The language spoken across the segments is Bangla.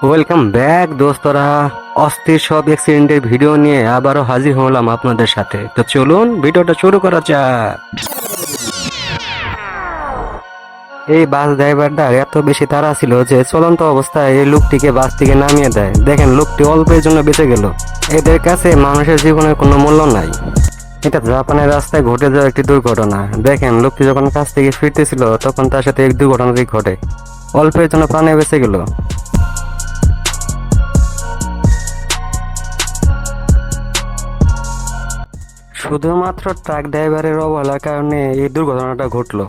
Welcome back দোস্তরা। অস্থির সব অ্যাক্সিডেন্টের ভিডিও নিয়ে আবারও হাজির হলাম আপনাদের সাথে। তো চলুন ভিডিওটা শুরু করা যাক। এই বাস ড্রাইভারটার এত বেশি তাড়া ছিল যে চলন্ত অবস্থায় এই লোকটিকে বাস থেকে নামিয়ে দেয়। দেখেন লোকটি অল্পের জন্য বেঁচে গেল। এদের কাছে মানুষের জীবনের কোনো মূল্য নাই। এটা জাপানের রাস্তায় ঘটে যাওয়া একটি দুর্ঘটনা। দেখেন লোকটি যখন কাছ থেকে ফিরতেছিল তখন তার সাথে এক দুর্ঘটনাটি ঘটে। অল্পের জন্য প্রাণে বেঁচে গেল। শুধুমাত্র ট্রাক ড্রাইভারের অবহেলার কারণে এই দুর্ঘটনাটা ঘটলো।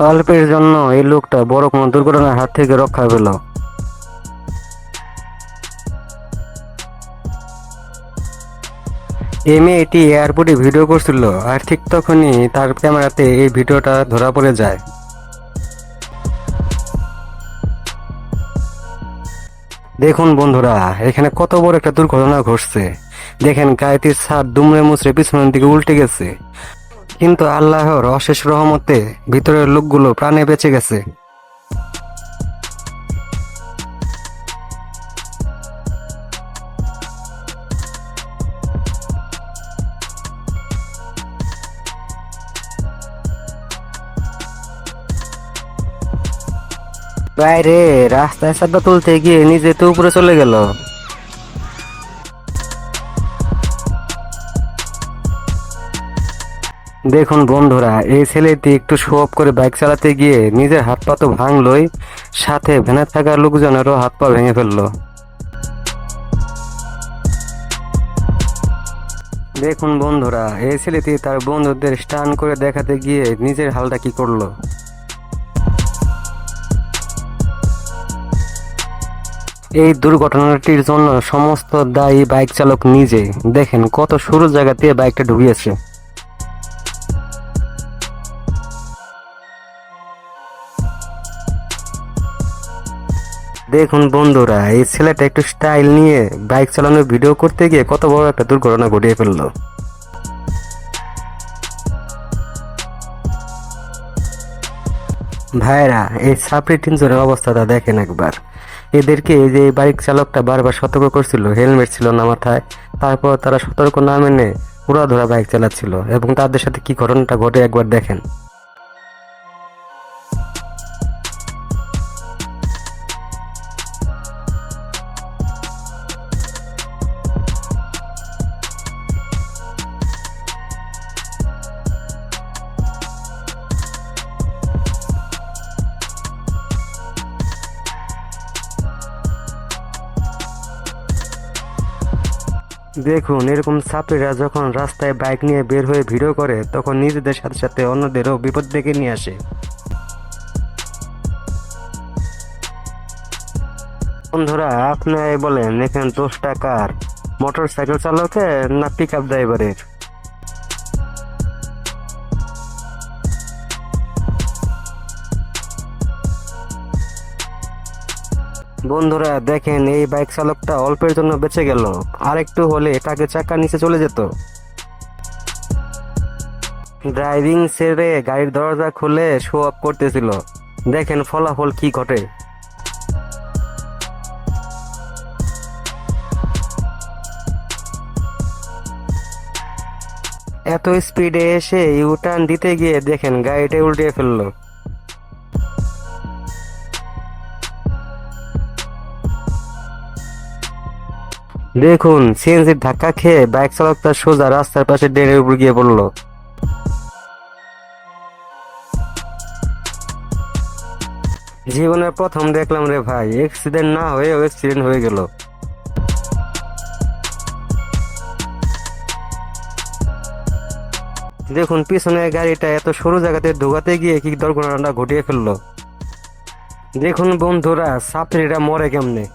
অল্পের জন্য এই লোকটা বড় কোনো দুর্ঘটনার হাত থেকে রক্ষা পেল। এই মেয়েটি এয়ারপোর্টে ভিডিও করছিল, আর ঠিক তখনই তার ক্যামেরাতে এই ভিডিওটা ধরা পড়ে যায়। দেখুন বন্ধুরা, এখানে কত বড় একটা দুর্ঘটনা ঘটছে। দেখেন গাড়িটির ছাদ দুমড়ে মুচড়ে পিছনের দিকে উল্টে গেছে, কিন্তু আল্লাহর অশেষ রহমতে ভিতরের লোকগুলো প্রাণে বেঁচে গেছে। বাইরে রাস্তায় চাপা তুলতে গিয়ে নিজে তো উপরে চলে গেল। দেখুন বন্ধুরা, এই ছেলেটি একটু শো অফ করে বাইক চালাতে গিয়ে নিজের হাত পা তো ভাঙলই, সাথে ভ্যানে থাকা লোকজনেরও হাত পা ভেঙে ফেললো। দেখুন বন্ধুরা, এই ছেলেটি তার বন্ধুদের স্টান করে দেখাতে গিয়ে নিজের হালটা কি করলো। এই দুর্ঘটনাটির জন্য সমস্ত দায়ী বাইক চালক নিজে। দেখেন কত সরু জায়গা দিয়ে বাইকটা ঢুকিয়েছে। দেখুন বন্ধুরা, এই ছেলেটা একটু স্টাইল নিয়ে বাইক চালানোর ভিডিও করতে গিয়ে কত বড় একটা দুর্ঘটনা ঘটিয়ে ফেললো। ভাইরা, এই সাপড়ি তিনজনের অবস্থাটা দেখেন একবার। এদেরকে এই যে বাইক চালকটা বারবার সতর্ক করছিল, হেলমেট ছিল না মাথায়, তারপর তারা সতর্ক না মেনে উড়াধরা বাইক চালাচ্ছিল, এবং তাদের সাথে কি ঘটনাটা ঘটে একবার দেখেন। দেখুন এরকম ছাত্রীরা যখন রাস্তায় বাইক নিয়ে বের হয়ে ভিডিও করে তখন নিজেদের সাথে সাথে অন্যদেরও বিপদ ডেকে নিয়ে আসে। বন্ধুরা, আপনারাই বলেন এখানে দোষটা কার? মোটর সাইকেল চালকের না পিক আপ ড্রাইভারের? বন্ধুরা দেখেন, এই বাইক চালকটা অল্পের জন্য বেঁচে গেল, আরেকটু হলে তাকে চাকার নিচে চলে যেত। ড্রাইভিং ছেড়ে গাড়ির দরজা খুলে শো অফ করতেছিল। দেখেন ফলাফল কি ঘটে। এত স্পিডে এসে ইউটার্ন দিতে গিয়ে দেখেন গাড়িটা উল্টিয়ে ফেললো। দেখুন সিএনজির ধাক্কা খেয়ে বাইক চালকটা সোজা রাস্তার পাশে ড্রেনের উপর গিয়ে পড়লো। জীবনের প্রথম দেখলাম রে ভাই, অ্যাক্সিডেন্ট না হয়ে অ্যাক্সিডেন্ট হয়ে গেল। দেখুন পিছনের গাড়িটা এত সরু জায়গাতে ঢোকাতে গিয়ে কি দুর্ঘটনাটা ঘটিয়ে ফেললো। দেখুন বন্ধুরা, ছাত্রীরা মরে কেমনে।